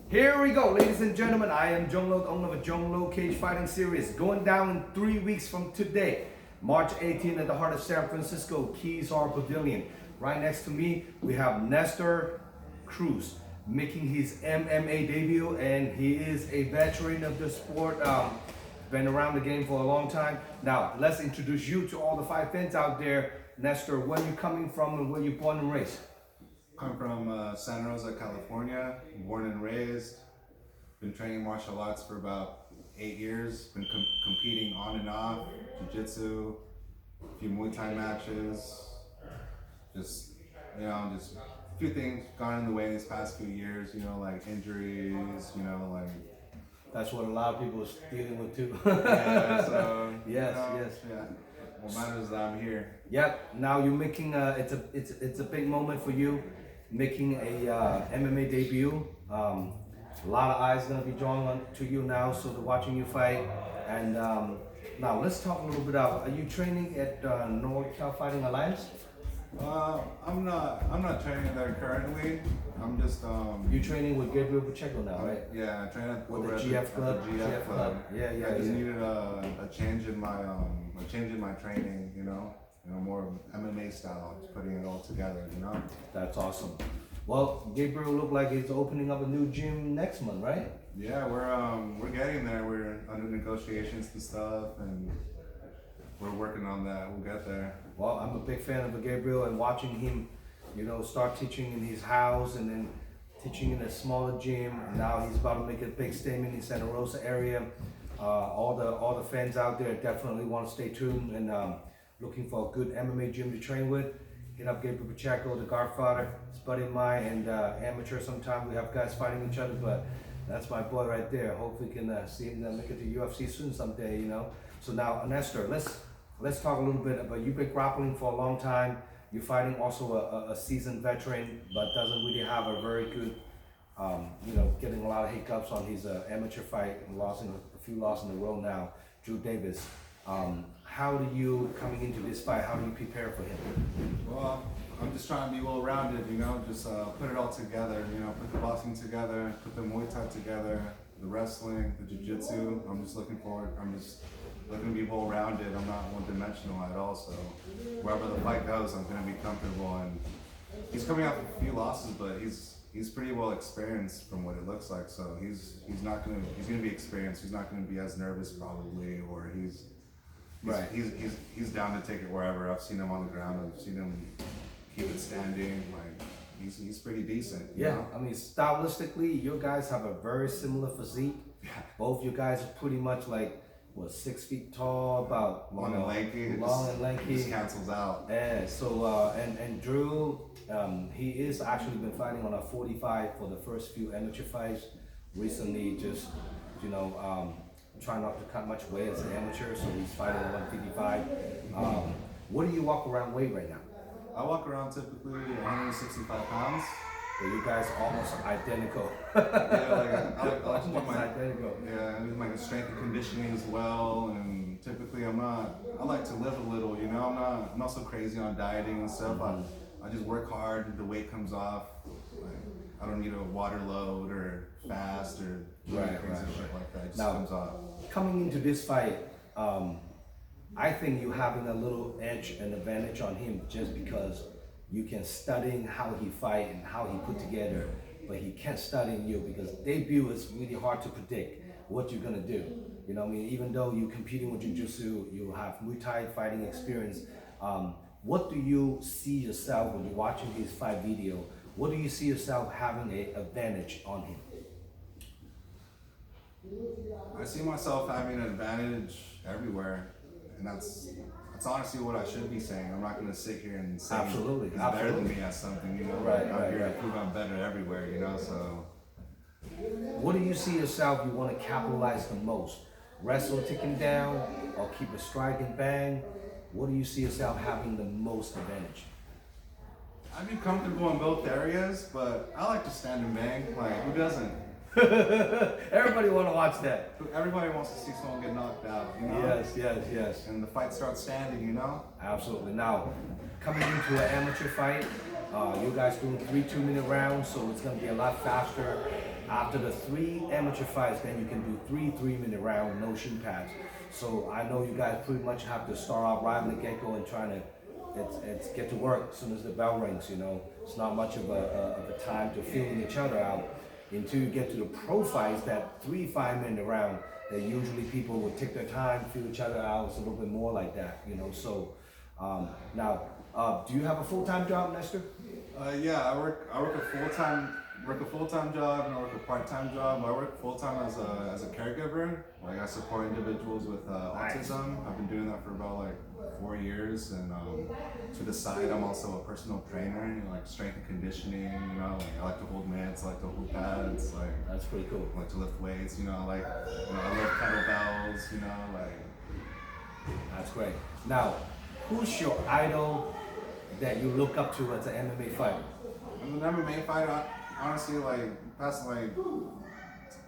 Here we go, ladies and gentlemen. I am Zhong, the owner of Zhong Cage Fighting Series. Going down in 3 weeks from today, March 18th at the heart of San Francisco, Keys Harbor Pavilion. Right next to me, we have Nestor Cruz making his MMA debut, and he is a veteran of the sport. Been around the game for a long time. Now, let's introduce you to all the fight fans out there. Nestor, where you coming from and where you born and raised? I'm from Santa Rosa, California, born and raised. Been training martial arts for about 8 years. Been competing on and off, jiu-jitsu, a few Muay Thai matches. Just a few things gone in the way these past few years, like injuries, like... That's what a lot of people is dealing with too. Yeah, so... yes. Yeah. What matters is that I'm here. Yep. Now you're making it's a big moment for you, making a MMA debut. A lot of eyes gonna be drawn on to you now, so they're watching you fight. And now let's talk a little bit about. Are you training at NorCal Fighting Alliance? I'm not training there currently. I'm just You training with Gabriel Pacheco now, right? Yeah, I train at With the over GF Club. the GF Club. Yeah. I just needed a change in my training. More MMA style, just putting it all together. That's awesome. Well, Gabriel looked like he's opening up a new gym next month, right? Yeah, we're getting there. We're under negotiations and stuff, and we're working on that. We'll get there. Well, I'm a big fan of Gabriel, and watching him, start teaching in his house and then teaching in a smaller gym. Now he's about to make a big statement in Santa Rosa area. All the fans out there definitely want to stay tuned and looking for a good MMA gym to train with. Hit up Gabriel Pacheco, the Godfather. It's a buddy of mine, and amateur. Sometimes we have guys fighting each other, but that's my boy right there. Hopefully, we can see him make it to UFC soon someday. So now, Nestor, let's talk a little bit about, you've been grappling for a long time. You're fighting also a seasoned veteran, but doesn't really have a very good, getting a lot of hiccups on his amateur fight, and a few losses in a row now. Drew Davis. How do you, coming into this fight, how do you prepare for him? Well, I'm just trying to be well-rounded, just put it all together, put the boxing together, put the Muay Thai together, the wrestling, the jiu-jitsu. I'm just looking to be well-rounded. I'm not one-dimensional at all, so wherever the fight goes, I'm going to be comfortable. And he's coming off a few losses, but he's pretty well experienced from what it looks like. So he's going to be experienced. He's not going to be as nervous probably, or he's down to take it wherever. I've seen him on the ground. I've seen him keep it standing. He's pretty decent. Yeah, I mean, stylistically, you guys have a very similar physique. Yeah. Both you guys are pretty much 6 feet tall, about long and lanky. It just cancels out. Yeah. So and Drew, he is actually been fighting on a 45 for the first few amateur fights. Recently, just trying not to cut much weight as an amateur, so he's fighting at 155. What do you walk around weight right now? I walk around typically 165 pounds. Well, you guys almost identical. Yeah, I like to do identical. I do my strength and conditioning as well, and typically I like to live a little, I'm not so crazy on dieting and stuff. I just work hard, the weight comes off. I don't need a water load or fast or crazy shit like that. It just comes off. Coming into this fight, I think you having a little edge and advantage on him just because you can studying how he fight and how he put together, but he can't study you because debut is really hard to predict what you're gonna do. Even though you're competing with jiu-jitsu, you have Muay Thai fighting experience. What do you see yourself when you're watching his fight video? What do you see yourself having an advantage on him? I see myself having an advantage everywhere, and that's honestly what I should be saying. I'm not going to sit here and say Absolutely. he's better than me at something, Right. to prove I'm better everywhere, so. What do you see yourself you want to capitalize the most? Wrestle, take him down, or keep a strike and bang? What do you see yourself having the most advantage? I'd be comfortable in both areas, but I like to stand and bang. Who doesn't? Everybody want to watch that. Everybody wants to see someone get knocked out, Yes. And the fight starts standing, Absolutely. Now, coming into an amateur fight, you guys doing 3 2-minute rounds, so it's going to be a lot faster. After the 3 amateur fights, then you can do 3 3-minute round, no shin pads. So I know you guys pretty much have to start off right in the get-go and trying to it's get to work as soon as the bell rings. It's not much of a time to feeling each other out until you get to the pro fights, that 3 5-minute round. That usually people will take their time, feel each other out. It's a little bit more like that. So now, do you have a full-time job, Nestor? Yeah, I work a full-time job and I work a part-time job. I work full-time as a caregiver. Like I support individuals with autism. I've been doing that for about like 4 years, and to the side I'm also a personal trainer, like strength and conditioning. Like I like to hold mitts, I like to hold pads, like That's pretty cool. I like to lift weights. I love kettlebells. Like That's great. Now, who's your idol that you look up to as an MMA fighter? I'm an MMA fighter. Honestly, like past like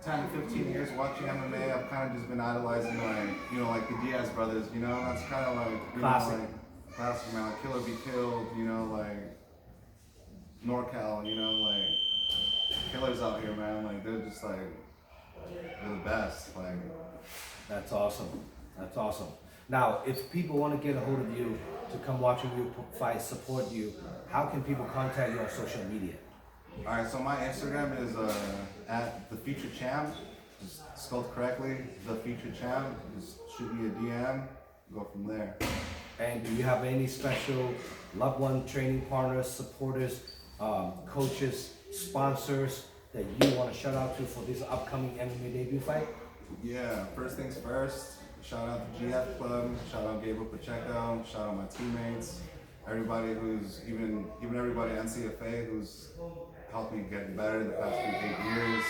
10 to 15 years watching MMA, I've kind of just been idolizing like the Diaz brothers. That's kind of like Classic. Classic, man. Like Kill or Be Killed. Like NorCal. Like killers out here, man. Like they're just like they're the best. Like That's awesome. That's awesome. Now, if people want to get a hold of you to come watching you fight, support you, how can people contact you on social media? All right, so my Instagram is at the Future Champ, just spelled correctly. The Future Champ. Just shoot me a DM. Go from there. And do you have any special loved one, training partners, supporters, coaches, sponsors that you want to shout out to for this upcoming MMA debut fight? Yeah. First things first. Shout out to GF Club. Shout out Gabriel Pacheco. Shout out my teammates. Everybody who's even everybody at NCFA who's helped me get better the past 8 years.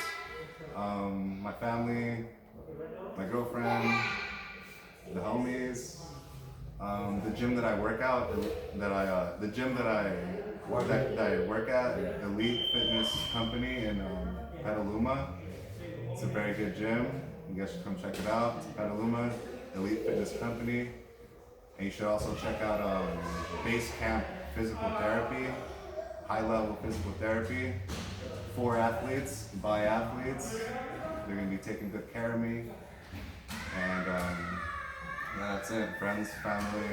My family, my girlfriend, the homies, the gym that I work out, the gym that I work at, Elite Fitness Company in Petaluma. It's a very good gym. You guys should come check it out. It's Petaluma, Elite Fitness Company. And you should also check out Base Camp Physical Therapy, high-level physical therapy for athletes, by athletes. They're gonna be taking good care of me. And that's it. Friends, family,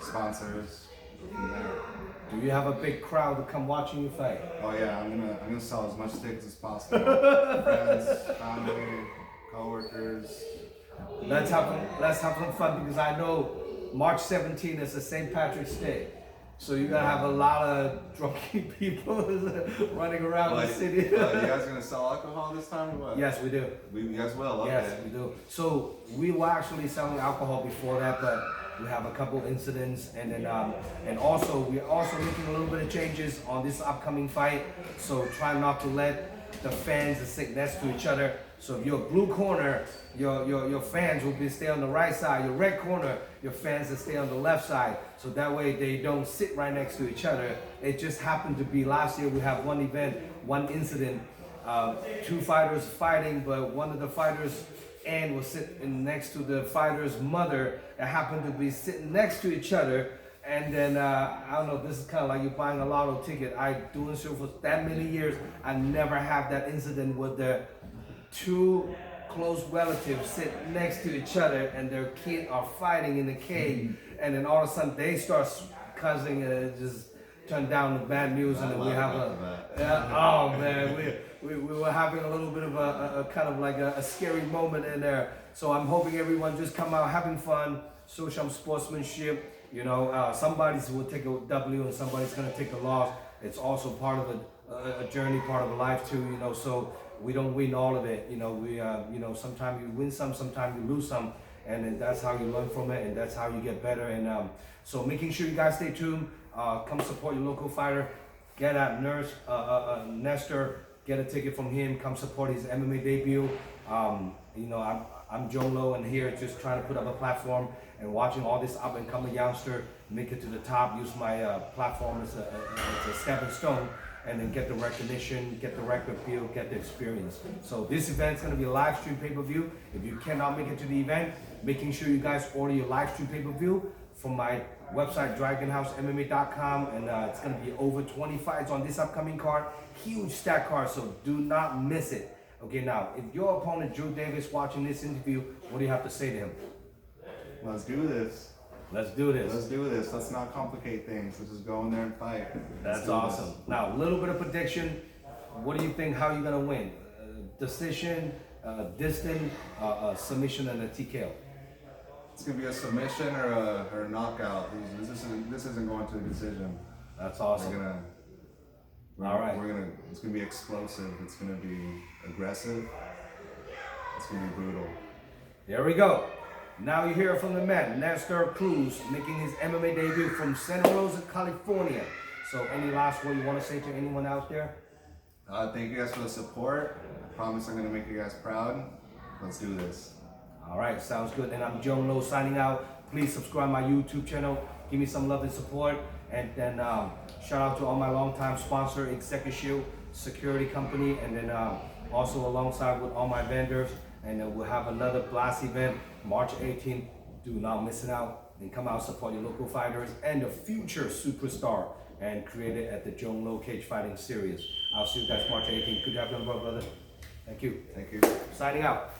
sponsors. From there. Do you have a big crowd to come watching you fight? Oh yeah, I'm gonna sell as much tickets as possible. Friends, family, coworkers. Let's have some fun, because I know March 17th is the St. Patrick's Day. So you're gonna have a lot of drunken people running around the city. You guys gonna sell alcohol this time or what? Yes, we do. You guys will? Okay. Yes, we do. So we were actually selling alcohol before that, but we have a couple incidents, and then and also we're also making a little bit of changes on this upcoming fight. So try not to let the fans sit next to each other. So if you're blue corner, your fans will stay on the right side. Your red corner, your fans will stay on the left side. So that way they don't sit right next to each other. It just happened to be last year we have one event, one incident, 2 fighters fighting, but one of the fighters and was sitting next to the fighter's mother that happened to be sitting next to each other. And then, I don't know, this is kind of like you buying a lotto ticket. I doing so for that many years, I never have that incident with the 2 close relatives sit next to each other and their kids are fighting in the cage, and then all of a sudden they start cussing and it just turned down to bad news, and then we have oh man, we were having a little bit of a kind of like a scary moment in there. So I'm hoping everyone just come out having fun, show some sportsmanship. Somebody's will take a W and somebody's gonna take a loss. It's also part of a journey, part of a life too. So we don't win all of it. Sometimes you win some, sometimes you lose some, and then that's how you learn from it, and that's how you get better. And so making sure you guys stay tuned. Come support your local fighter. Get at Nestor. Get a ticket from him. Come support his MMA debut. I'm Zhong, and here just trying to put up a platform and watching all this up and coming youngster make it to the top. Use my platform as a stepping stone, and then get the recognition, get the record feel, get the experience. So this event's gonna be a live stream pay-per-view. If you cannot make it to the event, making sure you guys order your live stream pay-per-view from my Website dragonhousemma.com, and it's going to be over 20 fights on this upcoming card. Huge stack card, so do not miss it. Okay, now, if your opponent, Drew Davis, watching this interview, what do you have to say to him? Let's do this. Let's do this. Let's do this. Let's not complicate things. Let's just go in there and fight. That's awesome. Now, a little bit of prediction. What do you think? How you gonna win? Decision, distant, submission, and a TKO. It's gonna be a submission or a knockout. This isn't going to a decision. That's awesome. All right. It's gonna be explosive. It's gonna be aggressive. It's gonna be brutal. There we go. Now you hear from the man, Nestor Cruz, making his MMA debut from Santa Rosa, California. So any last word you want to say to anyone out there? Thank you guys for the support. I promise I'm gonna make you guys proud. Let's do this. All right, sounds good. And I'm Zhong signing out. Please subscribe my YouTube channel. Give me some love and support. And then shout out to all my longtime sponsor, Executive Security Company. And then also alongside with all my vendors. And then we'll have another blast event March 18th. Do not miss it out. And come out, support your local fighters and the future superstar. And create it at the Zhong Cage Fighting Series. I'll see you guys March 18th. Good job, brother. Thank you. Thank you. Signing out.